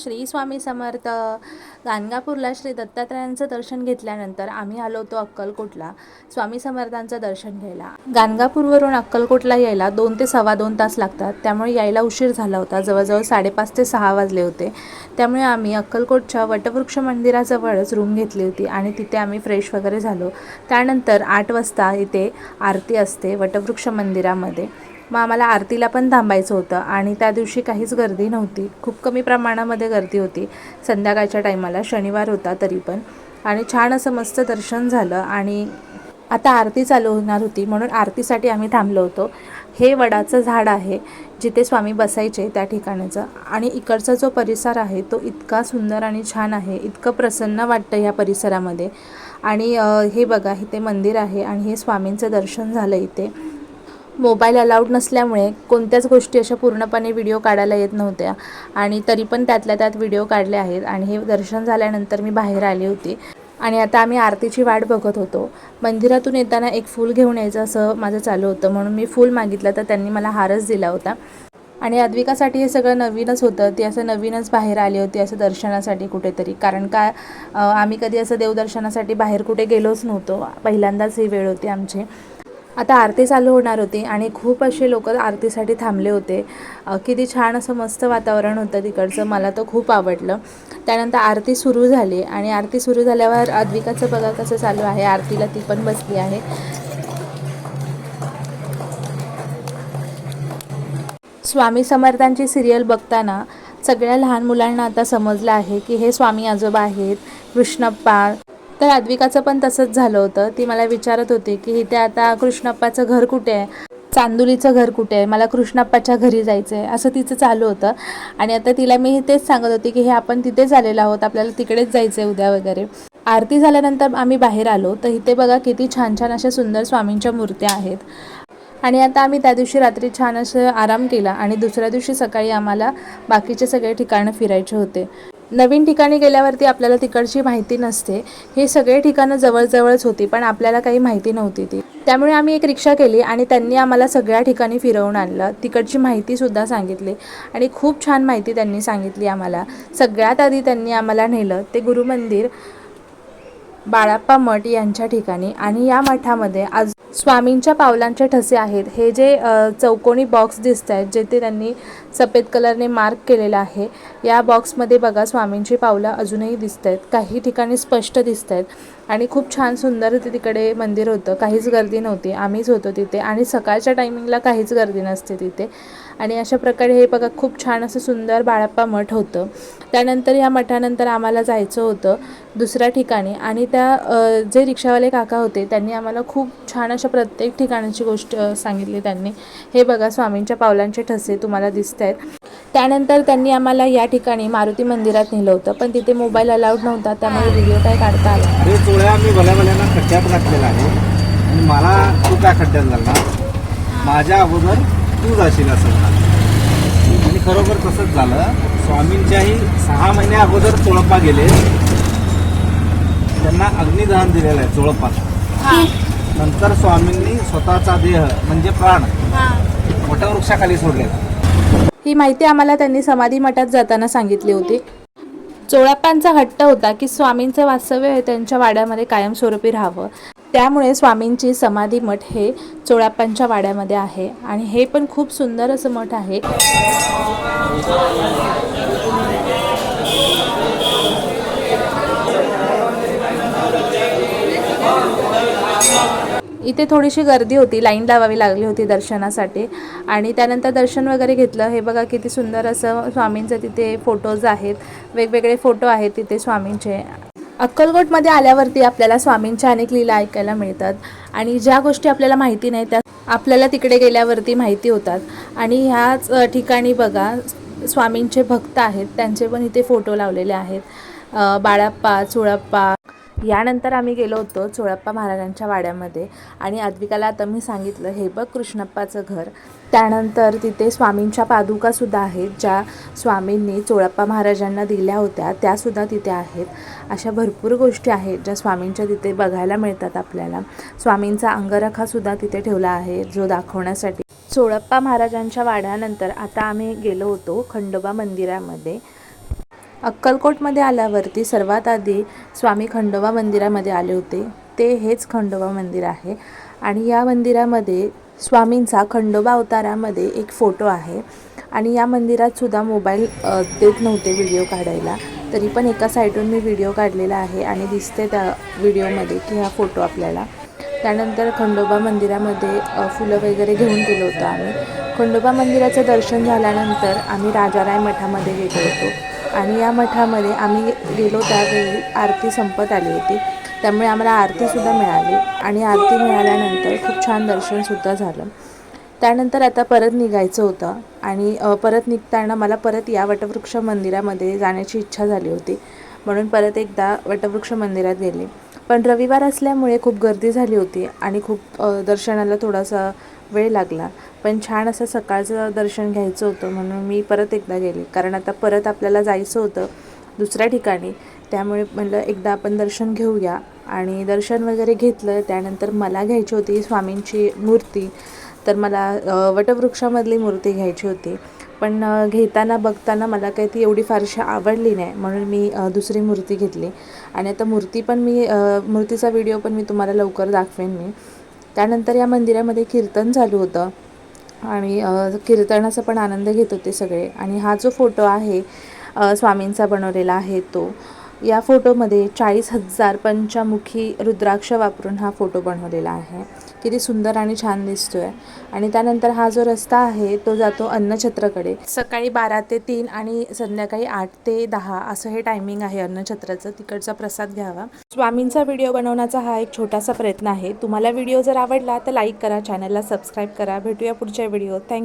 श्री स्वामी समर्थ. गाणगापूरला श्री दत्तात्रयांचं दर्शन घेतल्यानंतर आम्ही आलो होतो अक्कलकोटला स्वामी समर्थांचं दर्शन घ्यायला. गाणगापूरवरून अक्कलकोटला यायला 2 ते सव्वा 2 तास लागतात, त्यामुळे यायला उशीर झाला होता. जवळजवळ 5:30 ते 6 वाजले होते. त्यामुळे आम्ही अक्कलकोटच्या वटवृक्ष मंदिराजवळच रूम घेतली होती आणि तिथे आम्ही फ्रेश वगैरे झालो. त्यानंतर 8 वाजता इथे आरती असते वटवृक्ष मंदिरामध्ये. मग आम्हाला आरतीला पण थांबायचं होतं आणि त्या दिवशी काहीच गर्दी नव्हती, खूप कमी प्रमाणामध्ये गर्दी होती संध्याकाळच्या टायमाला. शनिवार होता तरी पण. आणि छान असं मस्त दर्शन झालं आणि आता आरती चालू होणार होती म्हणून आरतीसाठी आम्ही थांबलो होतो. हे वडाचं झाड आहे जिथे स्वामी बसायचे त्या ठिकाणाचं. आणि इकडचा जो परिसर आहे तो इतका सुंदर आणि छान आहे, इतकं प्रसन्न वाटतं ह्या परिसरामध्ये. आणि हे बघा इथे मंदिर आहे आणि हे स्वामींचं दर्शन झालं. इथे मोबाईल अलाउड नसल्यामुळे कोणत्याच गोष्टी अशा पूर्णपणे व्हिडिओ काढायला येत नव्हत्या आणि तरी पण त्यातल्या त्यात व्हिडिओ काढले आहेत. आणि हे दर्शन झाल्यानंतर मी बाहेर आली होती आणि आता आम्ही आरतीची वाट बघत होतो. मंदिरातून येताना एक फूल घेऊन यायचं असं माझं चालू होतं, म्हणून मी फूल मागितलं तर त्यांनी मला हारच दिला होता. आणि अद्विकासाठी हे सगळं नवीनच होतं. ती असं नवीनच बाहेर आली होती असं दर्शनासाठी कुठेतरी, कारण का आम्ही कधी असं देवदर्शनासाठी बाहेर कुठे गेलोच नव्हतो. पहिल्यांदाच ही वेळ होती आमची. आता आरती चालू होणार होती आणि खूप असे लोक आरतीसाठी थांबले होते. किती छान असं मस्त वातावरण होतं तिकडचं, मला तर खूप आवडलं. त्यानंतर आरती सुरू झाली आणि आरती सुरू झाल्यावर अद्विकाचं बघा कसं चालू आहे. आरतीला ती पण बसली आहे. स्वामी समर्थांची सिरियल बघताना सगळ्या लहान मुलांना आता समजलं आहे की हे स्वामी आजोबा आहेत, कृष्णप्पा. तर अद्विकाचं पण तसंच झालं होतं. ती मला विचारत होती की इथे आता कृष्णप्पाचं घर कुठे आहे, चांदुलीचं घर कुठे आहे, मला कृष्णप्पाच्या घरी जायचं आहे, असं तिचं चालू होतं. आणि आता तिला मी तेच सांगत होती की हे आपण तिथेच आलेलो आहोत, आपल्याला तिकडेच जायचं आहे उद्या वगैरे. आरती झाल्यानंतर आम्ही बाहेर आलो तर इथे बघा किती छान छान अशा सुंदर स्वामींच्या मूर्त्या आहेत. आणि आता आम्ही त्या दिवशी रात्री छान असं आराम केला आणि दुसऱ्या दिवशी सकाळी आम्हाला बाकीचे सगळे ठिकाणं फिरायचे होते. नवीन ठिकाणी गेल्यावरती आपल्याला तिकडची माहिती नसते. हे सगळे ठिकाणं जवळजवळच होती पण आपल्याला काही माहिती नव्हती ती. त्यामुळे आम्ही एक रिक्षा केली आणि त्यांनी आम्हाला सगळ्या ठिकाणी फिरवून आणलं. तिकडची माहितीसुद्धा सांगितली आणि खूप छान माहिती त्यांनी सांगितली आम्हाला. सगळ्यात आधी त्यांनी आम्हाला नेलं ते गुरुमंदिर बाळाप्पा मठ यांच्या ठिकाणी. आणि या मठामध्ये आज स्वामींच्या पावलांचे ठसे आहेत. हे जे चौकोनी बॉक्स दिसत आहेत जेथे त्यांनी सफेद कलरने मार्क केलेला आहे, या बॉक्समध्ये बघा स्वामींची पावलं अजूनही दिसत आहेत. काही ठिकाणी स्पष्ट दिसत आहेत आणि खूप छान सुंदर तिकडे मंदिर होतं. काहीच गर्दी नव्हती, आम्हीच होतो तिथे आणि सकाळच्या टायमिंगला काहीच गर्दी नसते तिथे. आणि अशा प्रकारे हे बघा खूप छान असं सुंदर बाळाप्पा मठ होतं. त्यानंतर या मठानंतर आम्हाला जायचं होतं दुसऱ्या ठिकाणी आणि त्या जे रिक्षावाले काका होते त्यांनी आम्हाला खूप छान अशा प्रत्येक ठिकाणाची गोष्ट सांगितली त्यांनी. हे बघा स्वामींच्या पावलांचे ठसे तुम्हाला दिसत आहेत. त्यानंतर त्यांनी आम्हाला या ठिकाणी मारुती मंदिरात नेलं होतं, पण तिथे मोबाईल अलाउड नव्हता त्यामुळे व्हिडिओ काय काढता आला. हे चोळ्या मी भल्याभल्याला खड्ड्यात घातलेला आहे आणि मला तू काय खड्ड्यात घालणार, माझ्या अगोदर तू जाशील असं झालं. आणि खरोखर तसंच झालं. स्वामींच्याही 6 महिन्या अगोदर चोळप्पा गेले, त्यांना अग्निदहन दिलेलं आहे चोळप्पाला. नंतर स्वामींनी स्वतःचा देह म्हणजे प्राण वटवृक्षाखाली सोडलेला. ही माहिती आम्हाला त्यांनी समाधी मठात जाताना सांगितली होती. चोळप्पांचा हट्ट होता की स्वामींचं वास्तव्य हे त्यांच्या वाड्यामध्ये कायमस्वरूपी राहावं. त्यामुळे स्वामींची समाधी मठ हे चोळप्पांच्या वाड्यामध्ये आहे आणि हे पण खूप सुंदर असं मठ आहे. इथे थोडीशी गर्दी होती, लाईन लावावी लागली होती दर्शनासाठी. आणि त्यानंतर दर्शन वगैरे घेतलं. हे बघा किती सुंदर असं स्वामींचं तिथे फोटोज आहेत, वेगवेगळे फोटो आहेत तिथे स्वामींचे. अक्कलकोटमध्ये आल्यावरती आपल्याला स्वामींच्या अनेक लीला ऐकायला मिळतात आणि ज्या गोष्टी आपल्याला माहिती नाही त्या आपल्याला तिकडे गेल्यावरती माहिती होतात. आणि ह्याच ठिकाणी बघा स्वामींचे भक्त आहेत, त्यांचे पण इथे फोटो लावलेले आहेत, बाळाप्पा, चोळप्पा. यानंतर आम्ही गेलो होतो चोळप्पा महाराजांच्या वाड्यामध्ये आणि अद्विकाला आता मी सांगितलं हे बघ कृष्णप्पाचं घर. त्यानंतर तिथे स्वामींच्या पादुकासुद्धा आहेत, ज्या स्वामींनी चोळप्पा महाराजांना दिल्या होत्या त्यासुद्धा तिथे आहेत. अशा भरपूर गोष्टी आहेत ज्या स्वामींच्या तिथे बघायला मिळतात आपल्याला. स्वामींचा अंगरखासुद्धा तिथे ठेवला आहे जो दाखवण्यासाठी. चोळप्पा महाराजांच्या वाड्यानंतर आता आम्ही गेलो होतो खंडोबा मंदिरामध्ये. अक्कलकोटमध्ये आल्यावरती सर्वात आधी स्वामी खंडोबा मंदिरामध्ये आले होते. ते हेच खंडोबा मंदिर आहे आणि या मंदिरामध्ये स्वामींचा खंडोबा अवतारामध्ये एक फोटो आहे आणि या मंदिरात सुद्धा मोबाईल देत नव्हते व्हिडिओ काढायला. तरी पण एका साईडून मी व्हिडिओ काढलेला आहे आणि दिसते त्या व्हिडिओमध्ये की हा फोटो आपल्याला. त्यानंतर खंडोबा मंदिरामध्ये फुलं वगैरे घेऊन गेलो होतो आम्ही. खंडोबा मंदिराचं दर्शन झाल्यानंतर आम्ही राजाराय मठामध्ये गेलो होतो आणि या मठामध्ये आम्ही गेलो त्यावेळी आरती संपत आली होती, त्यामुळे आम्हाला आरतीसुद्धा मिळाली आणि आरती मिळाल्यानंतर खूप छान दर्शनसुद्धा झालं. त्यानंतर आता परत निघायचं होतं आणि परत निघताना मला परत या वटवृक्ष मंदिरामध्ये जाण्याची इच्छा झाली होती, म्हणून परत एकदा वटवृक्ष मंदिरात गेले. पण रविवार असल्यामुळे खूप गर्दी झाली होती आणि खूप दर्शनाला थोडासा वेळ लागला. पण छान असं सकाळचं दर्शन घ्यायचं होतं म्हणून मी परत एकदा गेले, कारण आता परत आपल्याला जायचं होतं दुसऱ्या ठिकाणी. त्यामुळे म्हटलं एकदा आपण दर्शन घेऊया आणि दर्शन वगैरे घेतलं. त्यानंतर मला घ्यायची होती स्वामींची मूर्ती, तर मला वटवृक्षामधली मूर्ती घ्यायची होती. पण घेताना बघताना मला काही ती एवढी फारशी आवडली नाही, म्हणून मी दुसरी मूर्ती घेतली आणि आता मूर्तीचा व्हिडिओ पण मी तुम्हाला लवकर दाखवेन मी. त्यानंतर या मंदिरामध्ये कीर्तन चालू होतं आणि कीर्तनाचा पण आनंद घेत होते सगळे. आणि हा जो फोटो आहे स्वामींचा बनवलेला आहे तो, या फोटोमध्ये 40,000 पंचमुखी रुद्राक्ष वापरून हा फोटो बनवलेला आहे. किती सुंदर आणि छान दिसतो आहे. आणि त्यानंतर हा जो रस्ता आहे तो जातो अन्नछत्राकडे. सकाळी 12 ते 3 आणि संध्याकाळी 8 ते 10 असं हे टायमिंग आहे अन्नछत्राचं. तिकडचा प्रसाद घ्यावा. स्वामींचा व्हिडिओ बनवण्याचा हा एक छोटासा प्रयत्न आहे. तुम्हाला व्हिडिओ जर आवडला तर लाईक करा, चॅनलला सबस्क्राईब करा. भेटूया पुढच्या व्हिडिओ. थँक्यू.